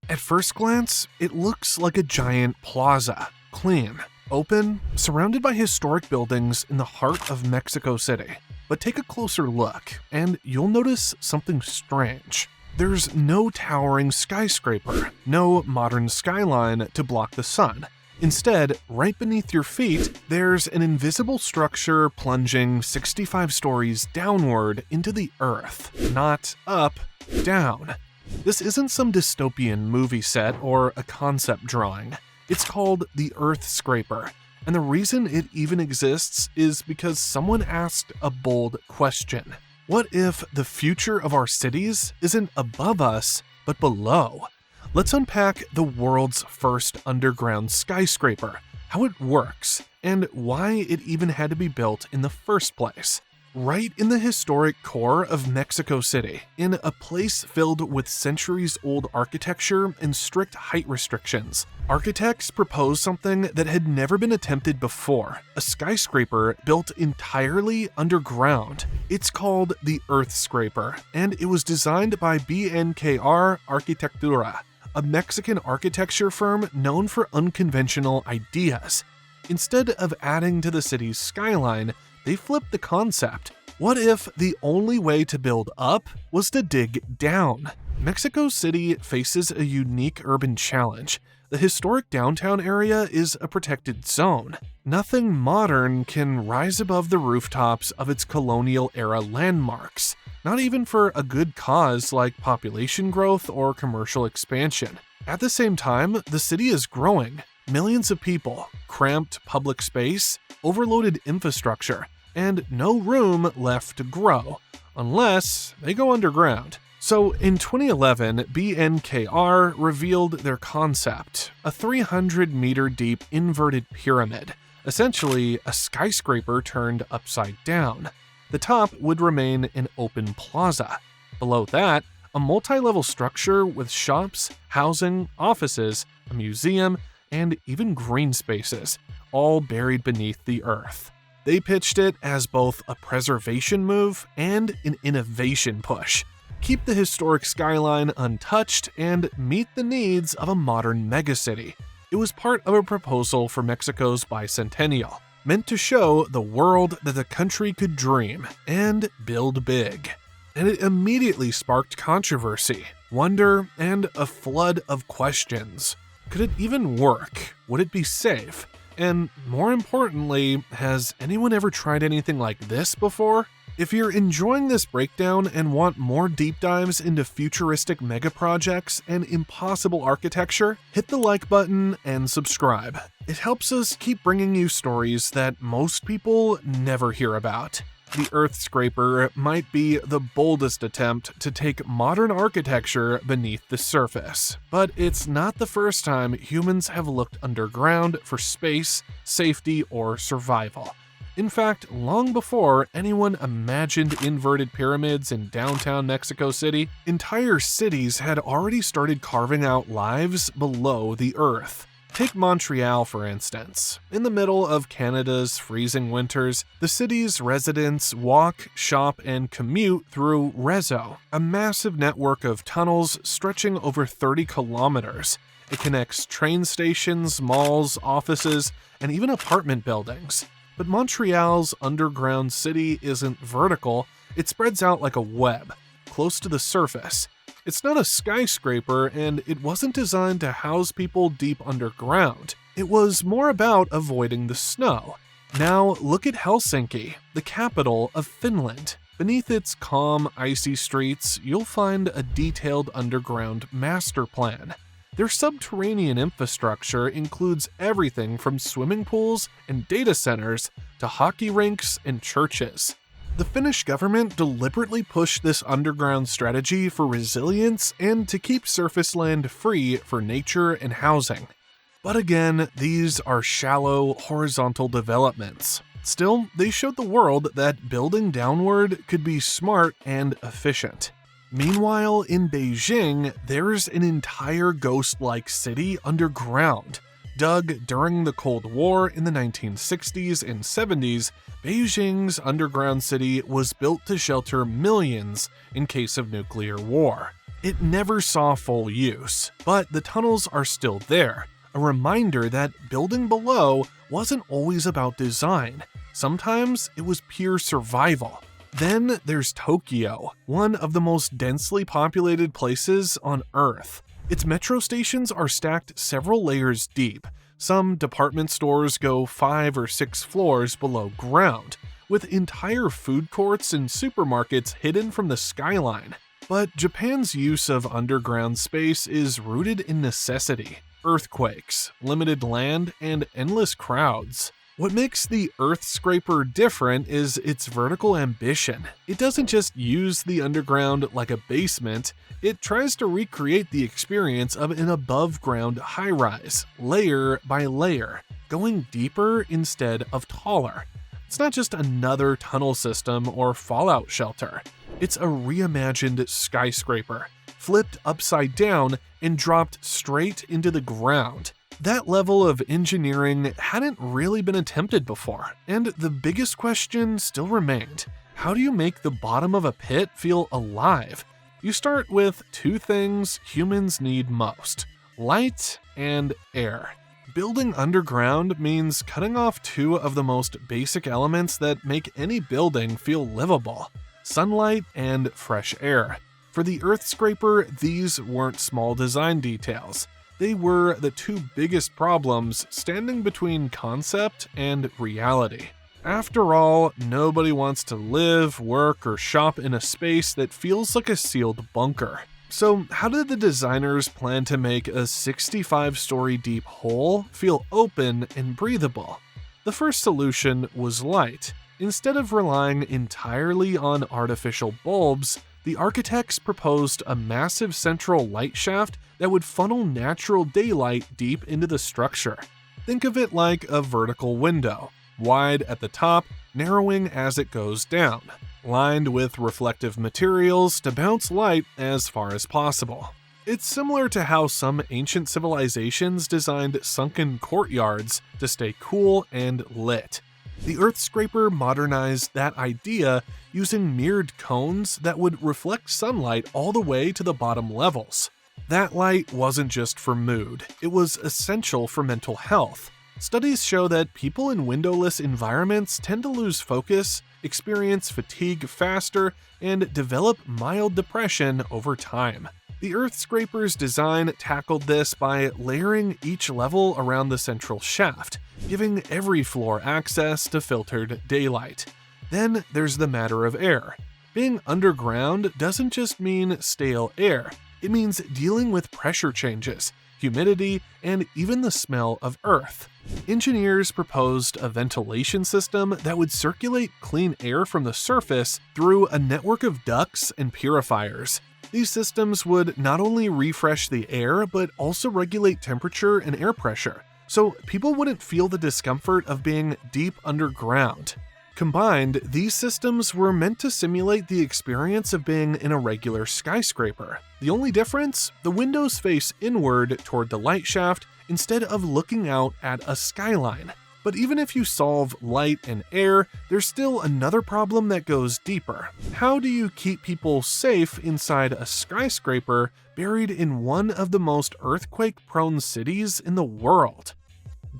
At first glance, it looks like a giant plaza, clean, open, surrounded by historic buildings in the heart of Mexico City. But take a closer look, and you'll notice something strange. There's no towering skyscraper, no modern skyline to block the sun. Instead, right beneath your feet, there's an invisible structure plunging 65 stories downward into the earth, not up, down. This isn't some dystopian movie set or a concept drawing. It's called the Earthscraper, and the reason it even exists is because someone asked a bold question. What if the future of our cities isn't above us, but below? Let's unpack the world's first underground skyscraper, how it works, and why it even had to be built in the first place. Right in the historic core of Mexico City, in a place filled with centuries-old architecture and strict height restrictions, architects proposed something that had never been attempted before, a skyscraper built entirely underground. It's called the Earthscraper, and it was designed by BNKR Arquitectura, a Mexican architecture firm known for unconventional ideas. Instead of adding to the city's skyline, they flipped the concept. What if the only way to build up was to dig down? Mexico City faces a unique urban challenge. The historic downtown area is a protected zone. Nothing modern can rise above the rooftops of its colonial-era landmarks, not even for a good cause like population growth or commercial expansion. At the same time, the city is growing. Millions of people, cramped public space, overloaded infrastructure, and no room left to grow, unless they go underground. So in 2011, BNKR revealed their concept, a 300-meter deep inverted pyramid, essentially a skyscraper turned upside down. The top would remain an open plaza. Below that, a multi-level structure with shops, housing, offices, a museum, and even green spaces, all buried beneath the earth. They pitched it as both a preservation move and an innovation push. Keep the historic skyline untouched and meet the needs of a modern megacity. It was part of a proposal for Mexico's bicentennial, meant to show the world that the country could dream and build big. And it immediately sparked controversy, wonder, and a flood of questions. Could it even work? Would it be safe? And more importantly, has anyone ever tried anything like this before? If you're enjoying this breakdown and want more deep dives into futuristic mega projects and impossible architecture, hit the like button and subscribe. It helps us keep bringing you stories that most people never hear about. The Earthscraper might be the boldest attempt to take modern architecture beneath the surface, but it's not the first time humans have looked underground for space, safety, or survival. In fact, long before anyone imagined inverted pyramids in downtown Mexico City, entire cities had already started carving out lives below the earth. Take Montreal, for instance. In the middle of Canada's freezing winters, the city's residents walk, shop, and commute through Réseau, a massive network of tunnels stretching over 30 kilometers. It connects train stations, malls, offices, and even apartment buildings. But Montreal's underground city isn't vertical, it spreads out like a web, close to the surface. It's not a skyscraper, and it wasn't designed to house people deep underground. It was more about avoiding the snow. Now look at Helsinki, the capital of Finland. Beneath its calm, icy streets, you'll find a detailed underground master plan. Their subterranean infrastructure includes everything from swimming pools and data centers to hockey rinks and churches. The Finnish government deliberately pushed this underground strategy for resilience and to keep surface land free for nature and housing. But again, these are shallow, horizontal developments. Still, they showed the world that building downward could be smart and efficient. Meanwhile, in Beijing, there's an entire ghost-like city underground. Dug during the Cold War in the 1960s and 70s, Beijing's underground city was built to shelter millions in case of nuclear war. It never saw full use, but the tunnels are still there, a reminder that building below wasn't always about design. Sometimes it was pure survival. Then there's Tokyo, one of the most densely populated places on Earth. Its metro stations are stacked several layers deep. Some department stores go 5 or 6 floors below ground, with entire food courts and supermarkets hidden from the skyline. But Japan's use of underground space is rooted in necessity: earthquakes, limited land, and endless crowds. What makes the Earthscraper different is its vertical ambition. It doesn't just use the underground like a basement, it tries to recreate the experience of an above-ground high-rise, layer by layer, going deeper instead of taller. It's not just another tunnel system or fallout shelter. It's a reimagined skyscraper, flipped upside down and dropped straight into the ground. That level of engineering hadn't really been attempted before, and the biggest question still remained: how do you make the bottom of a pit feel alive? You start with 2 things humans need most: light and air. Building underground means cutting off 2 of the most basic elements that make any building feel livable: sunlight and fresh air. For the Earthscraper, these weren't small design details. They were the 2 biggest problems standing between concept and reality. After all, nobody wants to live, work, or shop in a space that feels like a sealed bunker. So how did the designers plan to make a 65-story deep hole feel open and breathable? The first solution was light. Instead of relying entirely on artificial bulbs, the architects proposed a massive central light shaft that would funnel natural daylight deep into the structure. Think of it like a vertical window, wide at the top, narrowing as it goes down, lined with reflective materials to bounce light as far as possible. It's similar to how some ancient civilizations designed sunken courtyards to stay cool and lit. The Earthscraper modernized that idea using mirrored cones that would reflect sunlight all the way to the bottom levels. That light wasn't just for mood, it was essential for mental health. Studies show that people in windowless environments tend to lose focus, experience fatigue faster, and develop mild depression over time. The Earthscraper's design tackled this by layering each level around the central shaft, giving every floor access to filtered daylight. Then there's the matter of air. Being underground doesn't just mean stale air, it means dealing with pressure changes, humidity, and even the smell of earth. Engineers proposed a ventilation system that would circulate clean air from the surface through a network of ducts and purifiers. These systems would not only refresh the air, but also regulate temperature and air pressure, so people wouldn't feel the discomfort of being deep underground. Combined, these systems were meant to simulate the experience of being in a regular skyscraper. The only difference? The windows face inward toward the light shaft instead of looking out at a skyline. But even if you solve light and air, there's still another problem that goes deeper. How do you keep people safe inside a skyscraper buried in one of the most earthquake-prone cities in the world?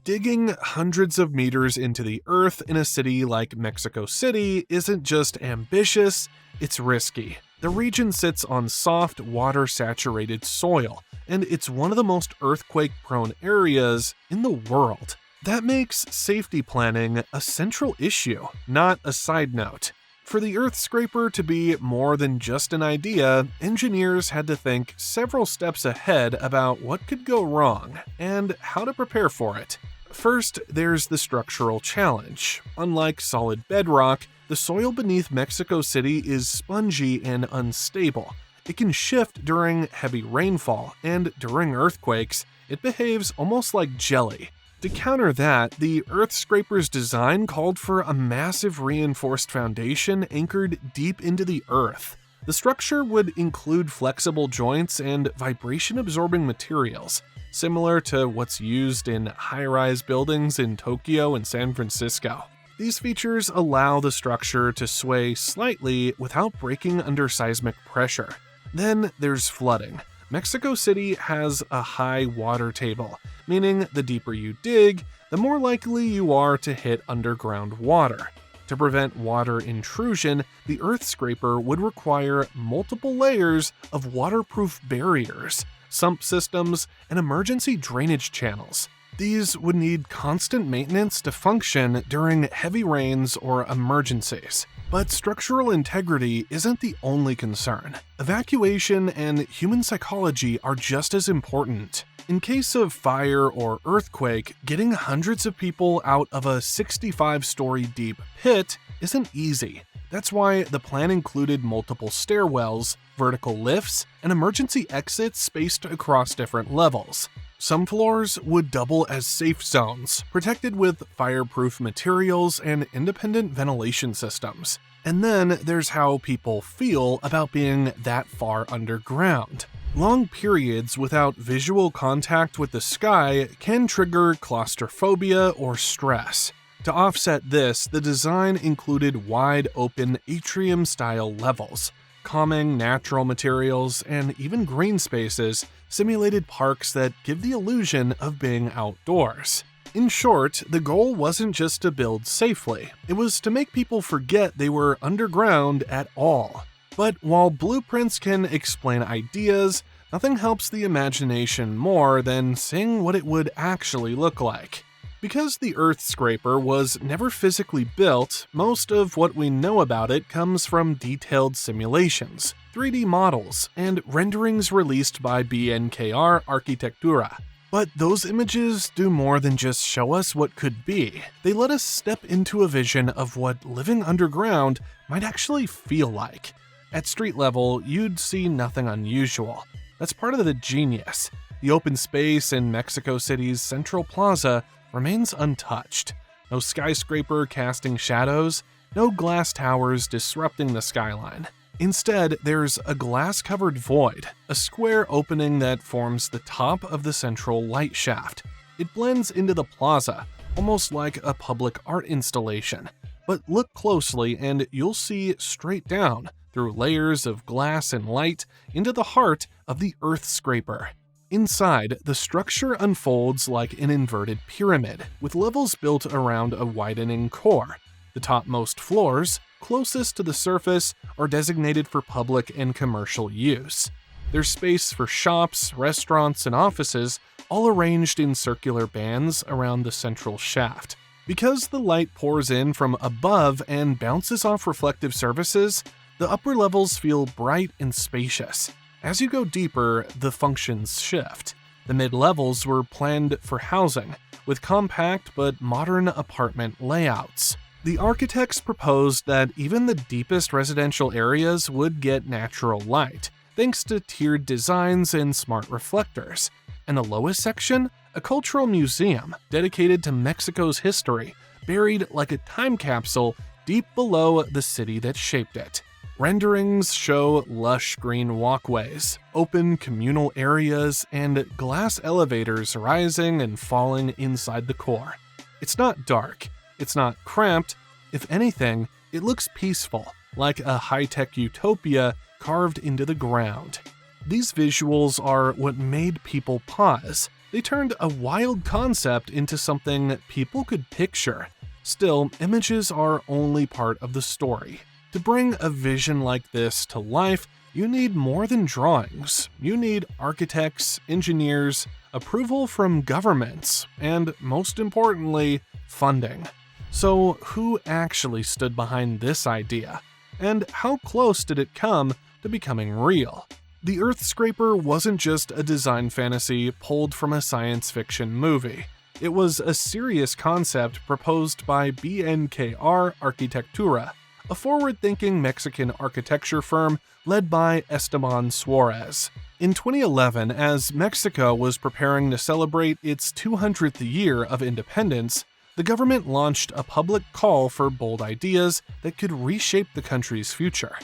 Digging hundreds of meters into the earth in a city like Mexico City isn't just ambitious, it's risky. The region sits on soft, water-saturated soil, and it's one of the most earthquake-prone areas in the world. That makes safety planning a central issue, not a side note. For the Earthscraper to be more than just an idea, engineers had to think several steps ahead about what could go wrong and how to prepare for it. First, there's the structural challenge. Unlike solid bedrock, the soil beneath Mexico City is spongy and unstable. It can shift during heavy rainfall, and during earthquakes, it behaves almost like jelly. To counter that, the Earthscraper's design called for a massive reinforced foundation anchored deep into the earth. The structure would include flexible joints and vibration-absorbing materials, similar to what's used in high-rise buildings in Tokyo and San Francisco. These features allow the structure to sway slightly without breaking under seismic pressure. Then there's flooding. Mexico City has a high water table, meaning the deeper you dig, the more likely you are to hit underground water. To prevent water intrusion, the Earthscraper would require multiple layers of waterproof barriers, sump systems, and emergency drainage channels. These would need constant maintenance to function during heavy rains or emergencies. But structural integrity isn't the only concern. Evacuation and human psychology are just as important. In case of fire or earthquake, getting hundreds of people out of a 65-story deep pit isn't easy. That's why the plan included multiple stairwells, vertical lifts, and emergency exits spaced across different levels. Some floors would double as safe zones, protected with fireproof materials and independent ventilation systems. And then there's how people feel about being that far underground. Long periods without visual contact with the sky can trigger claustrophobia or stress. To offset this, the design included wide open atrium-style levels. Calming natural materials and even green spaces simulated parks that give the illusion of being outdoors. In short, the goal wasn't just to build safely, it was to make people forget they were underground at all. But while blueprints can explain ideas, nothing helps the imagination more than seeing what it would actually look like. Because the Earthscraper was never physically built, most of what we know about it comes from detailed simulations, 3D models, and renderings released by BNKR Arquitectura. But those images do more than just show us what could be. They let us step into a vision of what living underground might actually feel like. At street level, you'd see nothing unusual. That's part of the genius. The open space in Mexico City's Central Plaza remains untouched. No skyscraper casting shadows, no glass towers disrupting the skyline. Instead, there's a glass-covered void, a square opening that forms the top of the central light shaft. It blends into the plaza, almost like a public art installation. But look closely and you'll see straight down, through layers of glass and light, into the heart of the Earthscraper. Inside, the structure unfolds like an inverted pyramid, with levels built around a widening core. The topmost floors, closest to the surface, are designated for public and commercial use. There's space for shops, restaurants, and offices, all arranged in circular bands around the central shaft. Because the light pours in from above and bounces off reflective surfaces, the upper levels feel bright and spacious. As you go deeper, the functions shift. The mid-levels were planned for housing, with compact but modern apartment layouts. The architects proposed that even the deepest residential areas would get natural light, thanks to tiered designs and smart reflectors. And the lowest section? A cultural museum dedicated to Mexico's history, buried like a time capsule deep below the city that shaped it. Renderings show lush green walkways, open communal areas, and glass elevators rising and falling inside the core. It's not dark, it's not cramped. If anything, it looks peaceful, like a high-tech utopia carved into the ground. These visuals are what made people pause. They turned a wild concept into something people could picture. Still, images are only part of the story. To bring a vision like this to life, you need more than drawings. You need architects, engineers, approval from governments, and most importantly, funding. So who actually stood behind this idea? And how close did it come to becoming real? The Earthscraper wasn't just a design fantasy pulled from a science fiction movie. It was a serious concept proposed by BNKR Arquitectura, a forward-thinking Mexican architecture firm led by Esteban Suarez. In 2011, as Mexico was preparing to celebrate its 200th year of independence, the government launched a public call for bold ideas that could reshape the country's future.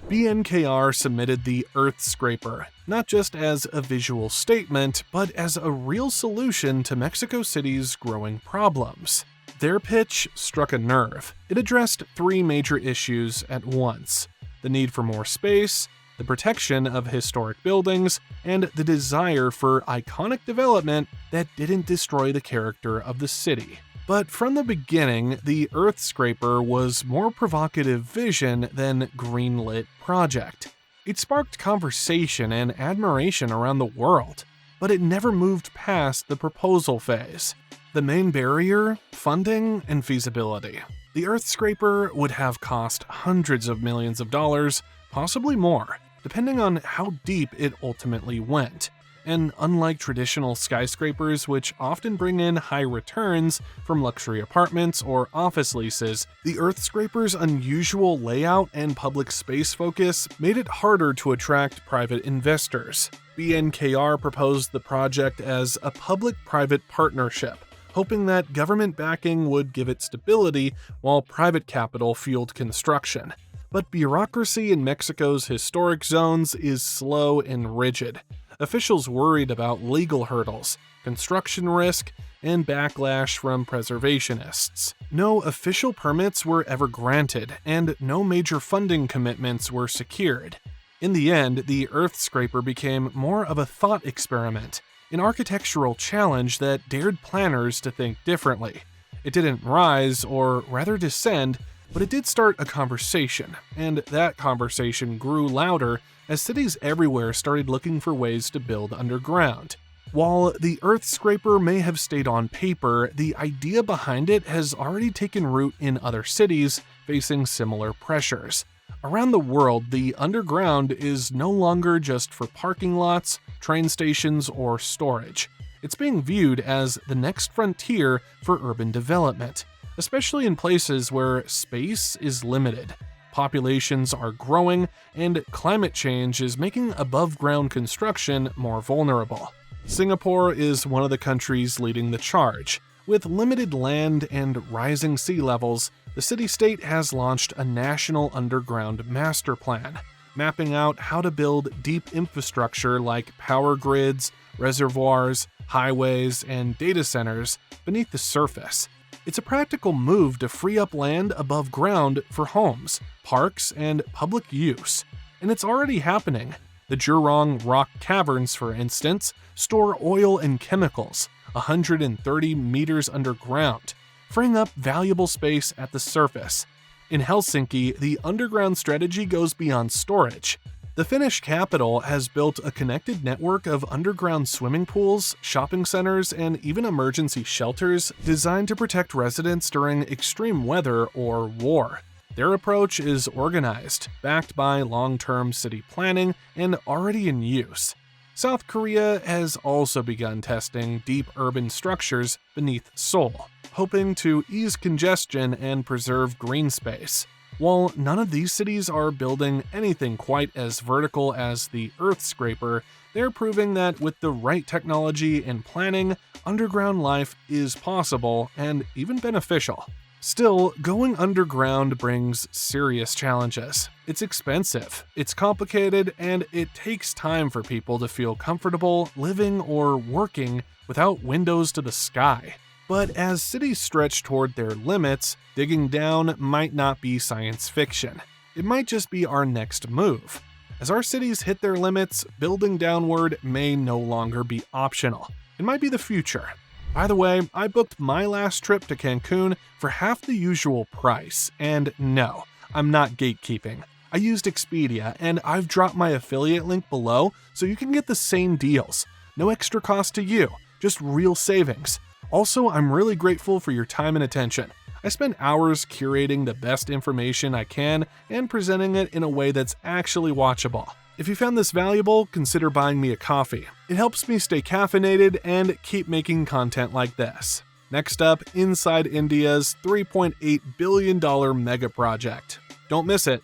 BNKR submitted the Earthscraper, not just as a visual statement, but as a real solution to Mexico City's growing problems. Their pitch struck a nerve. It addressed three major issues at once: the need for more space, the the protection of historic buildings, and the desire for iconic development that didn't destroy the character of the city. But from the beginning, the Earthscraper was more provocative vision than greenlit project. It sparked conversation and admiration around the world, but it never moved past the proposal phase. The main barrier? Funding and feasibility. The Earthscraper would have cost hundreds of millions of dollars, possibly more, depending on how deep it ultimately went. And unlike traditional skyscrapers, which often bring in high returns from luxury apartments or office leases, the Earthscraper's unusual layout and public space focus made it harder to attract private investors. BNKR proposed the project as a public-private partnership, hoping that government backing would give it stability while private capital fueled construction. But bureaucracy in Mexico's historic zones is slow and rigid. Officials worried about legal hurdles, construction risk, and backlash from preservationists. No official permits were ever granted, and no major funding commitments were secured. In the end, the Earthscraper became more of a thought experiment, an architectural challenge that dared planners to think differently. It didn't rise, or rather descend, but it did start a conversation, and that conversation grew louder as cities everywhere started looking for ways to build underground. While the Earthscraper may have stayed on paper, the idea behind it has already taken root in other cities facing similar pressures. Around the world, the underground is no longer just for parking lots, train stations, or storage. It's being viewed as the next frontier for urban development, especially in places where space is limited. Populations are growing, and climate change is making above-ground construction more vulnerable. Singapore is one of the countries leading the charge. With limited land and rising sea levels, the city-state has launched a national underground master plan, mapping out how to build deep infrastructure like power grids, reservoirs, highways, and data centers beneath the surface. It's a practical move to free up land above ground for homes, parks, and public use. And it's already happening. The Jurong rock caverns, for instance, store oil and chemicals 130 meters underground, freeing up valuable space at the surface. In Helsinki, the underground strategy goes beyond storage. The Finnish capital has built a connected network of underground swimming pools, shopping centers, and even emergency shelters designed to protect residents during extreme weather or war. Their approach is organized, backed by long-term city planning, and already in use. South Korea has also begun testing deep urban structures beneath Seoul, hoping to ease congestion and preserve green space. While none of these cities are building anything quite as vertical as the Earthscraper, they're proving that with the right technology and planning, underground life is possible and even beneficial. Still, going underground brings serious challenges. It's expensive, it's complicated, and it takes time for people to feel comfortable living or working without windows to the sky. But as cities stretch toward their limits, digging down might not be science fiction. It might just be our next move. As our cities hit their limits, building downward may no longer be optional. It might be the future. By the way, I booked my last trip to Cancun for half the usual price, and no, I'm not gatekeeping. I used Expedia, and I've dropped my affiliate link below so you can get the same deals. No extra cost to you, just real savings. Also, I'm really grateful for your time and attention. I spend hours curating the best information I can and presenting it in a way that's actually watchable. If you found this valuable, consider buying me a coffee. It helps me stay caffeinated and keep making content like this. Next up, inside India's $3.8 billion mega project. Don't miss it.